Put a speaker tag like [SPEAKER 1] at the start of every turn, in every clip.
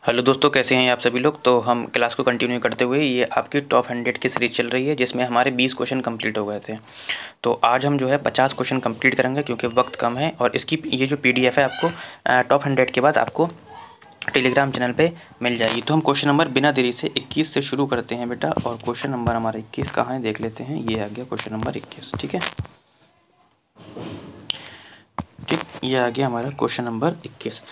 [SPEAKER 1] Hello दोस्तों, कैसे हैं आप सभी लोग। तो हम क्लास को कंटिन्यू करते हुए ये आपकी टॉप 100 की सीरीज़ चल रही है, जिसमें हमारे 20 क्वेश्चन कंप्लीट हो गए थे। तो आज हम जो है 50 क्वेश्चन कंप्लीट करेंगे, क्योंकि वक्त कम है। और इसकी ये जो पीडीएफ है आपको टॉप 100 के बाद आपको टेलीग्राम चैनल पे मिल जाएगी। तो हम क्वेश्चन नंबर बिना देरी से 21 से शुरू करते हैं बेटा। और क्वेश्चन नंबर हमारा 21 कहाँ है देख लेते हैं। ये आ गया क्वेश्चन नंबर 21। ठीक है, ठीक, ये आ गया हमारा क्वेश्चन नंबर 21।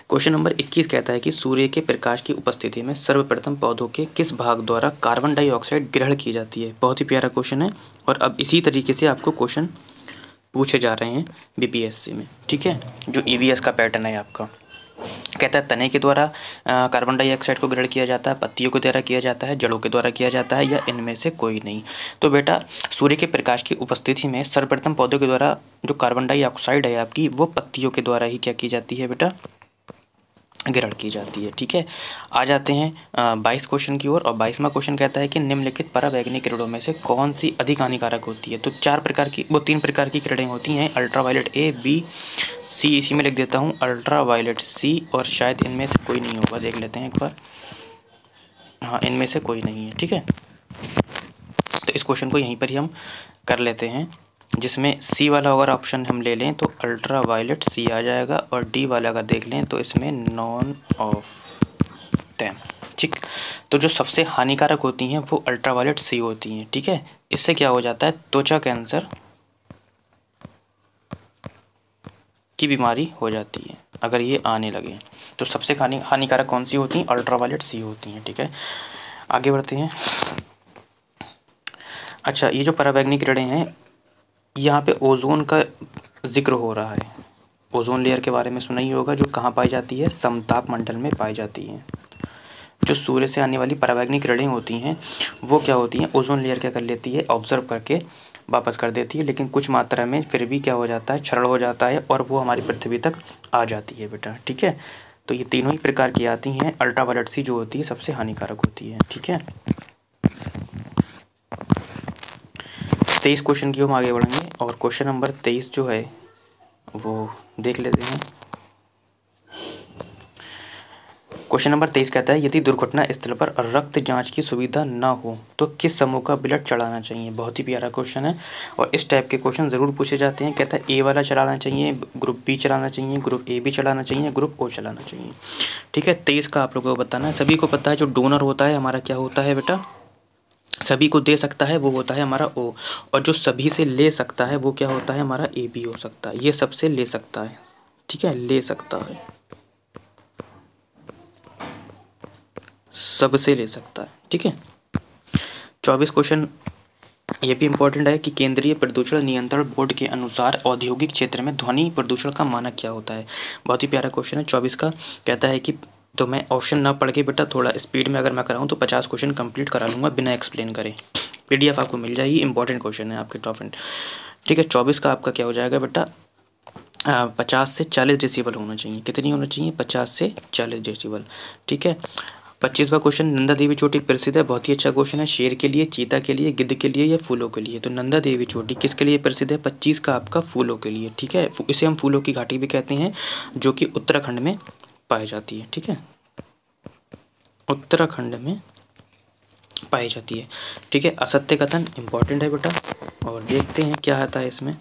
[SPEAKER 1] क्वेश्चन नंबर 21 कहता है कि सूर्य के प्रकाश की उपस्थिति में सर्वप्रथम पौधों के किस भाग द्वारा कार्बन डाइऑक्साइड ग्रहण की जाती है। बहुत ही प्यारा क्वेश्चन है। और अब इसी तरीके से आपको क्वेश्चन पूछे जा रहे हैं बीपीएससी में। ठीक है, जो ईवीएस का पैटर्न है आपका। कहता है तने के द्वारा कार्बन डाइऑक्साइड को ग्रहण किया जाता है, पत्तियों के द्वारा किया जाता है, जड़ों के द्वारा किया जाता है, या इनमें से कोई नहीं। तो बेटा सूर्य के प्रकाश की उपस्थिति में सर्वप्रथम पौधों के द्वारा जो कार्बन डाइऑक्साइड है आपकी, वो पत्तियों के द्वारा ही क्या की जाती है बेटा, ग्रहण की जाती है। ठीक है, आ जाते हैं 22 क्वेश्चन की ओर। और 22वां क्वेश्चन कहता है कि निम्नलिखित पराबैंगनी किरणों में से कौन सी अधिक हानिकारक होती है। तो तीन प्रकार की किरणें होती हैं, अल्ट्रावायलेट ए, बी, सी। इसी में लिख देता हूँ अल्ट्रावायलेट सी, और शायद इनमें से कोई नहीं होगा, देख लेते हैं एक बार। हाँ, इनमें से कोई नहीं है। ठीक है, तो इस क्वेश्चन को यहीं पर ही हम कर लेते हैं, जिसमें सी वाला अगर ऑप्शन हम ले लें तो अल्ट्रा वायलेट सी आ जाएगा, और डी वाला अगर देख लें तो इसमें नॉन ऑफ दैम। ठीक, तो जो सबसे हानिकारक होती हैं वो अल्ट्रा वायलेट सी होती हैं। ठीक है, इससे क्या हो जाता है, त्वचा कैंसर की बीमारी हो जाती है अगर ये आने लगे। तो सबसे हानिकारक कौन सी होती हैं, अल्ट्रा वायलेट सी होती हैं। ठीक है, आगे बढ़ते हैं। अच्छा, ये जो पराबैंगनी किरणें हैं, यहाँ पे ओजोन का जिक्र हो रहा है। ओजोन लेयर के बारे में सुना ही होगा, जो कहाँ पाई जाती है, समताप मंडल में पाई जाती है। जो सूर्य से आने वाली पराबैंगनी किरणें होती हैं वो क्या होती हैं, ओजोन लेयर क्या कर लेती है, ऑब्जर्व करके वापस कर देती है, लेकिन कुछ मात्रा में फिर भी क्या हो जाता है, क्षरण हो जाता है, और वो हमारी पृथ्वी तक आ जाती है बेटा। ठीक है, तो ये तीनों ही प्रकार की आती हैं। अल्ट्रावायलेट सी जो होती है सबसे हानिकारक होती है। ठीक है, 23 क्वेश्चन की हम आगे बढ़ेंगे। और क्वेश्चन नंबर 23 जो है वो देख लेते हैं। क्वेश्चन नंबर 23 कहता है यदि दुर्घटना स्थल पर रक्त जांच की सुविधा न हो तो किस समूह का ब्लड चढ़ाना चाहिए। बहुत ही प्यारा क्वेश्चन है, और इस टाइप के क्वेश्चन ज़रूर पूछे जाते हैं। कहता है ए वाला चढ़ाना चाहिए, ग्रुप बी चढ़ाना चाहिए, ग्रुप ए भी चढ़ाना चाहिए, ग्रुप ओ चढ़ाना चाहिए। ठीक है, 23 का आप लोगों को बताना है। सभी को पता है जो डोनर होता है हमारा क्या होता है बेटा, सभी को दे सकता है वो होता है हमारा ओ, और जो सभी से ले सकता है वो क्या होता है हमारा ए भी हो सकता है। ये सबसे ले सकता है। ठीक है, ले सकता है, सबसे ले सकता है। ठीक है, 24 क्वेश्चन ये भी इम्पोर्टेंट है कि केंद्रीय प्रदूषण नियंत्रण बोर्ड के अनुसार औद्योगिक क्षेत्र में ध्वनि प्रदूषण का मानक क्या होता है। बहुत ही प्यारा क्वेश्चन है। 24 का कहता है कि, तो मैं ऑप्शन ना पढ़ के बेटा थोड़ा स्पीड में अगर मैं कराऊँ तो 50 क्वेश्चन कंप्लीट करा लूँगा बिना एक्सप्लेन करे। पीडीएफ आपको मिल जाएगी, इंपॉर्टेंट क्वेश्चन है आपके टॉप एंड। ठीक है, 24 का आपका क्या हो जाएगा बेटा, 50 से 40 डेसिबल होना चाहिए। कितनी होना चाहिए, 50 से 40 डेसिबल। ठीक है, 25वां क्वेश्चन, नंदा देवी चोटी प्रसिद्ध है। बहुत ही अच्छा क्वेश्चन है। शेर के लिए, चीता के लिए, गिद्ध के लिए, या फूलों के लिए। तो नंदा देवी चोटी किसके लिए प्रसिद्ध है, 25 का आपका फूलों के लिए। ठीक है, इसे हम फूलों की घाटी भी कहते हैं, जो कि उत्तराखंड में पाई जाती है। ठीक है, उत्तराखंड में पाई जाती है। ठीक है, असत्य कथन इंपॉर्टेंट है बेटा, और देखते हैं क्या आता है इसमें।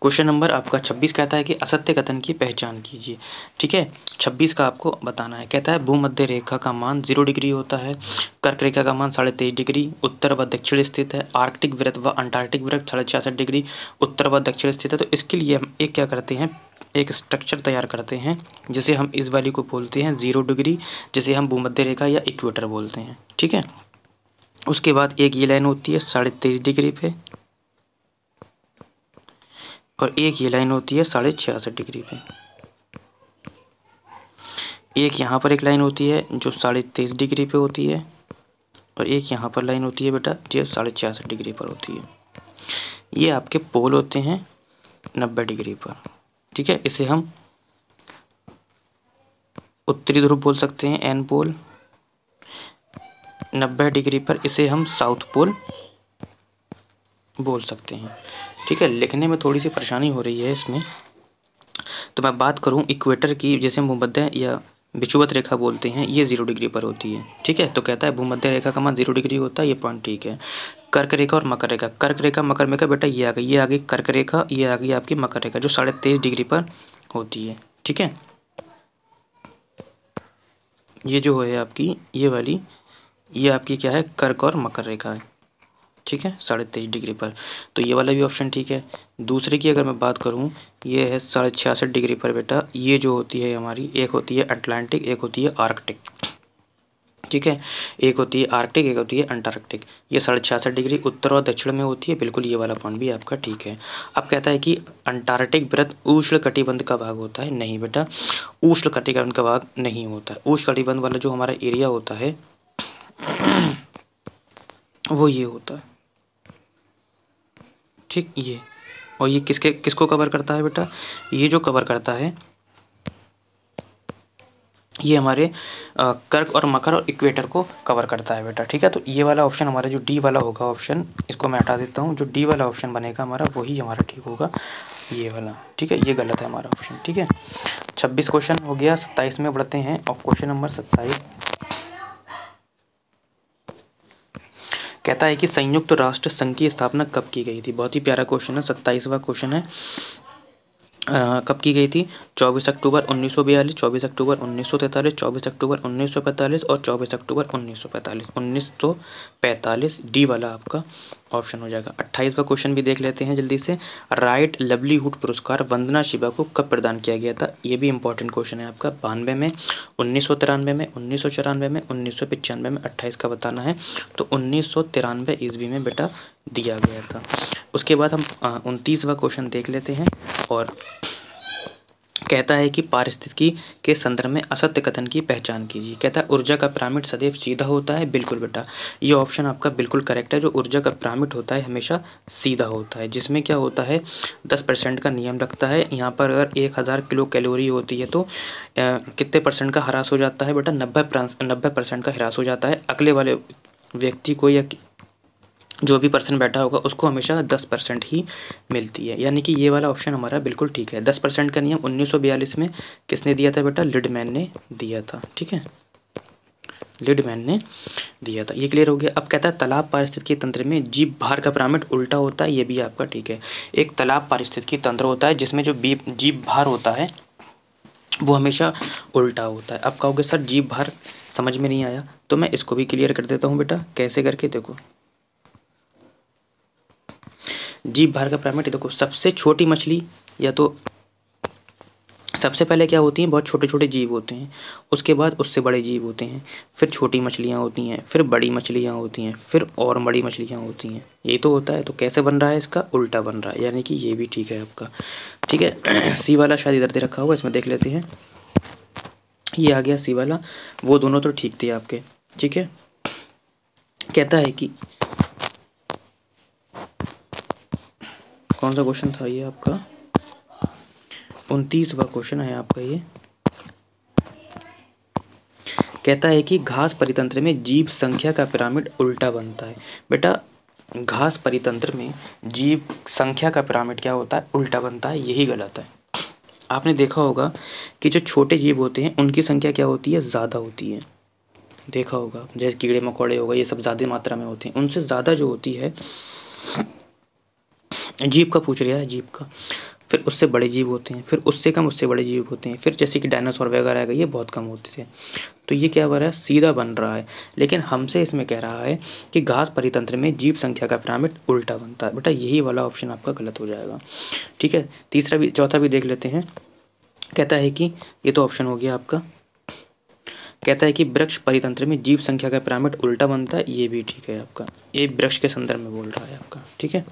[SPEAKER 1] क्वेश्चन नंबर आपका 26 कहता है कि असत्य कथन की पहचान कीजिए। ठीक है, 26 का आपको बताना है। कहता है भूमध्य रेखा का मान 0 डिग्री होता है, कर्क रेखा का मान 23.5 डिग्री उत्तर व दक्षिण स्थित है, आर्कटिक वृत्त व अंटार्कटिक वृत्त 66.5 डिग्री उत्तर व दक्षिण स्थित है। तो इसके लिए हम एक क्या करते हैं, एक स्ट्रक्चर तैयार करते हैं, जिसे हम इस वाली को बोलते हैं 0 डिग्री, जिसे हम भूमध्य रेखा या इक्वेटर बोलते हैं। ठीक है, उसके बाद एक ये लाइन होती है 23.5 डिग्री पे, और एक ये लाइन होती है 66.5 डिग्री पे। एक यहाँ पर एक लाइन होती है जो 23.5 डिग्री पे होती है, और एक यहाँ पर लाइन होती है बेटा जो 66.5 डिग्री पर होती है। ये आपके पोल होते हैं 90 डिग्री पर। ठीक है, इसे हम उत्तरी ध्रुव बोल सकते हैं, एन पोल। 90 डिग्री पर इसे हम साउथ पोल बोल सकते हैं। ठीक है, लिखने में थोड़ी सी परेशानी हो रही है इसमें, तो तो मैं बात करूँ इक्वेटर की, जैसे भूमध्य या विषुवत रेखा बोलते हैं, ये 0 डिग्री पर होती है। ठीक है, तो कहता है भूमध्य रेखा का मान 0 डिग्री होता है, ये पॉइंट ठीक है। कर्क रेखा और मकर रेखा, कर्क रेखा मकर रेखा बेटा ये आ गई कर्क रेखा, ये आ गई आपकी मकर रेखा जो 23.5 डिग्री पर होती है। ठीक है, ये जो है आपकी ये वाली, ये आपकी क्या है, कर्क और मकर रेखा है। ठीक है, 23.5 डिग्री पर, तो ये वाला भी ऑप्शन ठीक है। दूसरे की अगर मैं बात करूँ, ये है 66.5 डिग्री पर बेटा, ये जो होती है हमारी, एक होती है अटलांटिक, एक होती है आर्कटिक। ठीक है, एक होती है आर्कटिक, एक होती है अंटार्कटिक। ये 66.5 डिग्री उत्तर और दक्षिण में होती है, बिल्कुल ये वाला पॉइंट भी आपका ठीक है। अब कहता है कि अंटार्कटिक वृत्त उष्ण कटिबंध का भाग होता है, नहीं बेटा, उष्ण कटिबंध का भाग नहीं होता है। उष्ण कटिबंध वाला जो हमारा एरिया होता है वो ये होता है। ठीक, ये, और ये किसको कवर करता है बेटा, ये जो कवर करता है ये हमारे कर्क और मकर और इक्वेटर को कवर करता है बेटा। ठीक है, तो ये वाला ऑप्शन हमारा जो डी वाला होगा ऑप्शन, इसको मैं हटा देता हूँ, जो डी वाला ऑप्शन बनेगा हमारा वही हमारा ठीक होगा, ये वाला। ठीक है, ये गलत है हमारा ऑप्शन। ठीक है, 26 क्वेश्चन हो गया, 27 में बढ़ते हैं। और क्वेश्चन नंबर 27 कहता है कि संयुक्त राष्ट्र संघ की स्थापना कब की गई थी। बहुत ही प्यारा क्वेश्चन है, 27वां क्वेश्चन है। कब की गई थी, 24 अक्टूबर 1942, 24 अक्टूबर 1943, 24 अक्टूबर 1945 और 24 अक्टूबर 1945। 1945 डी वाला आपका ऑप्शन हो जाएगा। 28वां क्वेश्चन भी देख लेते हैं जल्दी से। राइट लवलीहुड पुरस्कार वंदना शिवा को कब प्रदान किया गया था, ये भी इंपॉर्टेंट क्वेश्चन है आपका। 92 में, 1993 में, 1994 में, 1995 में, 28 का बताना है। तो 1993 ईस्वी में बेटा दिया गया था। उसके बाद हम 29वां क्वेश्चन देख लेते हैं, और कहता है कि पारिस्थितिकी के संदर्भ में असत्य कथन की पहचान कीजिए। कहता है ऊर्जा का पिरामिड सदैव सीधा होता है, बिल्कुल बेटा ये ऑप्शन आपका बिल्कुल करेक्ट है। जो ऊर्जा का पिरामिड होता है हमेशा सीधा होता है, जिसमें क्या होता है 10% का नियम रखता है। यहाँ पर अगर 1000 किलो कैलोरी होती है तो कितने परसेंट का ह्रास हो जाता है बेटा, 90% का ह्रास हो जाता है। अगले वाले व्यक्ति को या जो भी पर्सन बैठा होगा उसको हमेशा 10% ही मिलती है, यानी कि ये वाला ऑप्शन हमारा बिल्कुल ठीक है। 10% का नियम 1942 में किसने दिया था बेटा, लिडमैन ने दिया था। ठीक है, लिडमैन ने दिया था, ये क्लियर हो गया। अब कहता है तालाब पारिस्थितिकी तंत्र में जीव भार का पिरामिड उल्टा होता है, ये भी आपका ठीक है। एक तालाब पारिस्थितिकी तंत्र होता है जिसमें जो जीव भार होता है वो हमेशा उल्टा होता है। अब कहोगे सर जीव भार समझ में नहीं आया, तो मैं इसको भी क्लियर कर देता हूँ बेटा, कैसे करके देखो। जीव भार का पिरामिड देखो, सबसे छोटी मछली या तो सबसे पहले क्या होती हैं, बहुत छोटे छोटे जीव होते हैं, उसके बाद उससे बड़े जीव होते हैं, फिर छोटी मछलियाँ होती हैं, फिर बड़ी मछलियाँ होती हैं, फिर और बड़ी मछलियाँ होती हैं, यही तो होता है। तो कैसे बन रहा है, इसका उल्टा बन रहा है, यानी कि ये भी ठीक है आपका। ठीक है, सी वाला शायद इधर दे रखा हुआ, इसमें देख लेते हैं। ये आ गया सी वाला, वो दोनों तो ठीक थे आपके। ठीक है, कहता है कि कौन सा क्वेश्चन था ये आपका, 29वां क्वेश्चन है आपका ये। कहता है कि घास परितंत्र में जीव संख्या का पिरामिड उल्टा बनता है। बेटा घास परितंत्र में जीव संख्या का पिरामिड क्या होता है, उल्टा बनता है, यही गलत है। आपने देखा होगा कि जो छोटे जीव होते हैं उनकी संख्या क्या होती है, ज़्यादा होती है। देखा होगा जैसे कीड़े मकोड़े हो गए, ये सब ज़्यादा मात्रा में होते हैं, उनसे ज़्यादा जो होती है, जीव का पूछ रहा है, जीव का, फिर उससे बड़े जीव होते हैं, फिर उससे कम उससे बड़े जीव होते हैं, फिर जैसे कि डायनासोर वगैरह आ गए, ये बहुत कम होते थे। तो ये क्या बन रहा है, सीधा बन रहा है। लेकिन हमसे इसमें कह रहा है कि घास परितंत्र में जीव संख्या का पिरामिड उल्टा बनता है। बेटा यही वाला ऑप्शन आपका गलत हो जाएगा। ठीक है, तीसरा भी चौथा भी देख लेते हैं। कहता है कि ये तो ऑप्शन हो गया आपका, कहता है कि वृक्ष परितंत्र में जीव संख्या का पिरामिड उल्टा बनता है, ये भी ठीक है आपका, ये वृक्ष के संदर्भ में बोल रहा है आपका। ठीक है,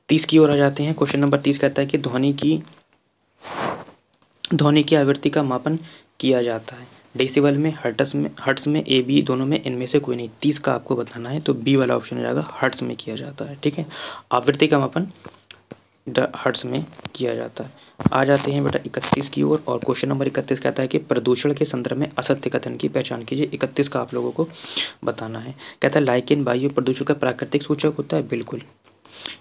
[SPEAKER 1] 30 की ओर आ जाते हैं। क्वेश्चन नंबर 30 कहता है कि ध्वनि की आवृत्ति का मापन किया जाता है डेसिबल में, हर्ट्स में, ए बी दोनों में, इनमें से कोई नहीं। 30 का आपको बताना है, तो बी वाला ऑप्शन हो जाएगा, हर्ट्स में किया जाता है। ठीक है, आवृत्ति का मापन हर्ट्स में किया जाता है। आ जाते हैं बेटा 31 की ओर, और क्वेश्चन नंबर 31 कहता है कि प्रदूषण के संदर्भ में असत्य कथन की पहचान कीजिए। 31 का आप लोगों को बताना है। कहता है लाइकेन वायु प्रदूषण का प्राकृतिक सूचक होता है, बिल्कुल।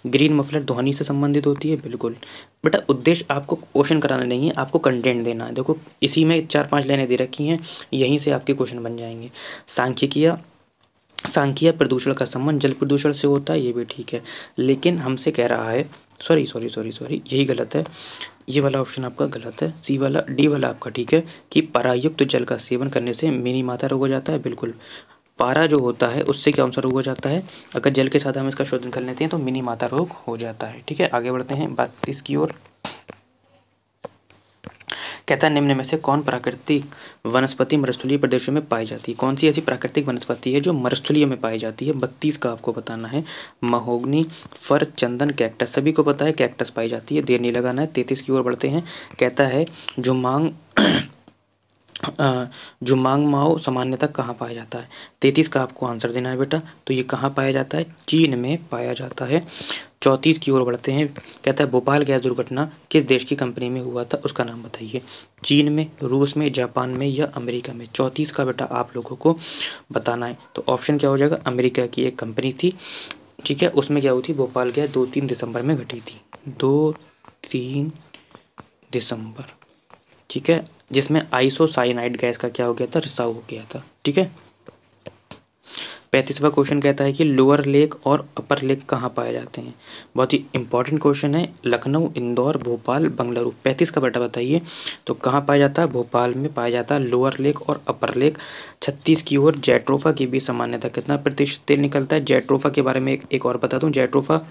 [SPEAKER 1] ग्रीन मफलर ध्वनि से संबंधित होती है, बिल्कुल। बेटा उद्देश्य आपको क्वेश्चन कराना नहीं है, आपको कंटेंट देना है। देखो इसी में 4-5 लाइनें दे रखी हैं, यहीं से आपके क्वेश्चन बन जाएंगे। सांख्यिकीय प्रदूषण का संबंध जल प्रदूषण से होता है, ये भी ठीक है, लेकिन हमसे कह रहा है सॉरी, यही गलत है, ये वाला ऑप्शन आपका गलत है, सी वाला, डी वाला आपका ठीक है कि पारायुक्त जल का सेवन करने से मिनी माता रोग हो जाता है। बिल्कुल, पारा जो होता है उससे क्या सा रोग हो जाता है, अगर जल के साथ हम इसका शोधन कर लेते हैं तो मिनी माता रोग हो जाता है। ठीक है, आगे बढ़ते हैं 32 की ओर। कहता है निम्न में से कौन प्राकृतिक वनस्पति मरुस्थलीय प्रदेशों में पाई जाती है? कौन सी ऐसी प्राकृतिक वनस्पति है जो मरुस्थलीय में पाई जाती है? 32 का आपको बताना है। महोगनी, फर, चंदन, कैक्टस, सभी को पता है कैक्टस पाई जाती है, देर नहीं लगाना है। 33 की ओर बढ़ते हैं। कहता है जुमांग माओ सामान्यतः कहाँ पाया जाता है? 33 का आपको आंसर देना है बेटा। तो ये कहाँ पाया जाता है? चीन में पाया जाता है। 34 की ओर बढ़ते हैं। कहता है भोपाल गैस दुर्घटना किस देश की कंपनी में हुआ था, उसका नाम बताइए। चीन में, रूस में, जापान में या अमेरिका में? 34 का बेटा आप लोगों को बताना है। तो ऑप्शन क्या हो जाएगा? अमेरिका की एक कंपनी थी, ठीक है, उसमें क्या हुई थी? भोपाल गैस 2-3 दिसंबर में घटी थी, 2-3 दिसंबर, ठीक है, जिसमें आइसोसाइनाइड गैस का क्या हो गया था? रिसाव हो गया था। ठीक है, 35वां क्वेश्चन कहता है कि लोअर लेक और अपर लेक कहाँ पाए जाते हैं? बहुत ही इंपॉर्टेंट क्वेश्चन है। लखनऊ, इंदौर, भोपाल, बंगलुरु। 35 का बेटा बताइए तो कहाँ पाया जाता है? भोपाल में पाया जाता है लोअर लेक और अपर लेक। 36 की ओर जेट्रोफा की भी सामान्यतः कितना प्रतिशत तेल निकलता है? जेट्रोफा के बारे में एक और बता दूँ। जेट्रोफा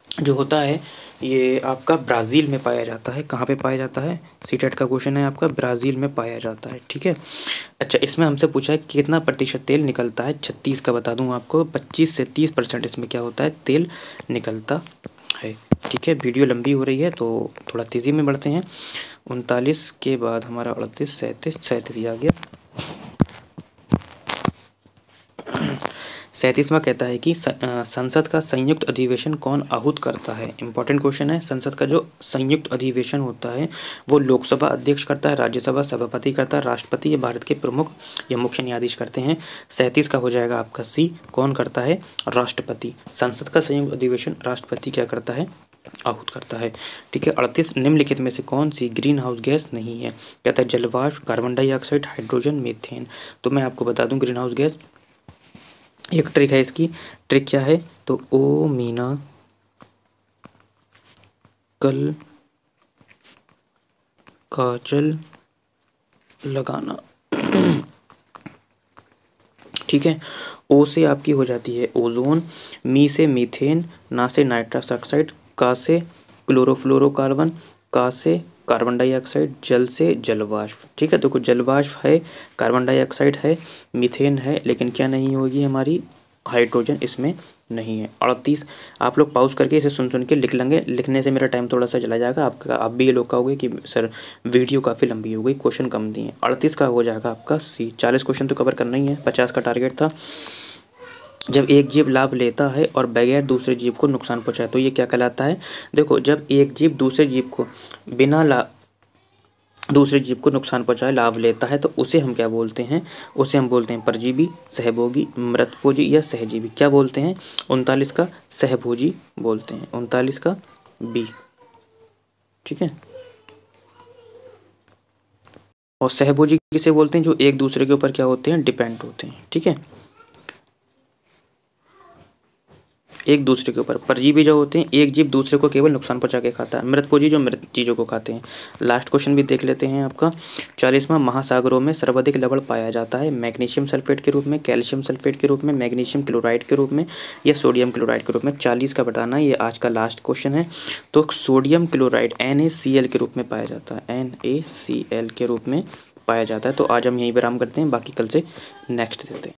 [SPEAKER 1] जो होता है ये आपका ब्राज़ील में पाया जाता है। कहाँ पे पाया जाता है? सीटेट का क्वेश्चन है आपका, ब्राज़ील में पाया जाता है। ठीक है, अच्छा, इसमें हमसे पूछा है कितना प्रतिशत तेल निकलता है? 36 का बता दूं आपको, 25 से 30% इसमें क्या होता है? तेल निकलता है। ठीक है, वीडियो लंबी हो रही है तो थोड़ा तेज़ी में बढ़ते हैं। 39 के बाद हमारा 38, 37 आ गया। 37वां कहता है कि संसद का संयुक्त अधिवेशन कौन आहूत करता है? इंपॉर्टेंट क्वेश्चन है। संसद का जो संयुक्त अधिवेशन होता है वो लोकसभा अध्यक्ष करता है, राज्यसभा सभापति करता है, राष्ट्रपति या भारत के प्रमुख या मुख्य न्यायाधीश करते हैं। 37 का हो जाएगा आपका सी, कौन करता है? राष्ट्रपति। संसद का संयुक्त अधिवेशन राष्ट्रपति क्या करता है? आहूत करता है। ठीक है, 38 निम्नलिखित में से कौन सी ग्रीन हाउस गैस नहीं है? कहता है जलवाष्प, कार्बन डाइऑक्साइड, हाइड्रोजन, मीथेन। तो मैं आपको बता दूं ग्रीन हाउस गैस, एक ट्रिक है इसकी। ट्रिक क्या है? तो ओ मीना कल काजल लगाना। ठीक है, ओ से आपकी हो जाती है ओजोन, मी से मीथेन, ना से नाइट्रस ऑक्साइड, का से क्लोरोफ्लोरोकार्बन, का से कार्बन डाइऑक्साइड, जल से जलवाष्प। ठीक है, देखो जलवाष्प है, कार्बन डाइऑक्साइड है, मीथेन है, लेकिन क्या नहीं होगी हमारी? हाइड्रोजन इसमें नहीं है। 38 आप लोग पॉज करके इसे सुन के लिख लेंगे, लिखने से मेरा टाइम थोड़ा सा चला जाएगा, आप भी ये लोग कहोगे कि सर वीडियो काफ़ी लंबी हो गई, क्वेश्चन कम दिए। 38 का हो जाएगा आपका सी। 40 क्वेश्चन तो कवर करना ही है, 50 का टारगेट था। जब एक जीव लाभ लेता है और बगैर दूसरे जीव को नुकसान पहुंचाए तो ये क्या कहलाता है? देखो जब एक जीव दूसरे जीव को दूसरे जीव को नुकसान पहुंचाए लाभ लेता है तो उसे हम क्या बोलते हैं? उसे हम बोलते हैं परजीवी, सहभोगी, मृतभोजी या सहजीवी। क्या बोलते हैं? 39 का सहभोजी बोलते हैं, 39 का बी। ठीक है, और सहभोजी किसे बोलते हैं? जो एक दूसरे के ऊपर क्या होते हैं? डिपेंड होते हैं। ठीक है, एक दूसरे के ऊपर। परजीवी जो होते हैं एक जीव दूसरे को केवल नुकसान पहुंचा के खाता है। मृतभोजी जो मृत चीज़ों को खाते हैं। लास्ट क्वेश्चन भी देख लेते हैं आपका। 40वां महासागरों में सर्वाधिक लवण पाया जाता है? मैग्नीशियम सल्फेट के रूप में, कैल्शियम सल्फेट के रूप में, मैग्नीशियम क्लोराइड के रूप में या सोडियम क्लोराइड के रूप में? 40 का बताना, ये आज का लास्ट क्वेश्चन है। तो सोडियम क्लोराइड NaCl के रूप में पाया जाता है, NaCl के रूप में पाया जाता है। तो आज हम यहीं विराम करते हैं, बाकी कल से नेक्स्ट देते हैं।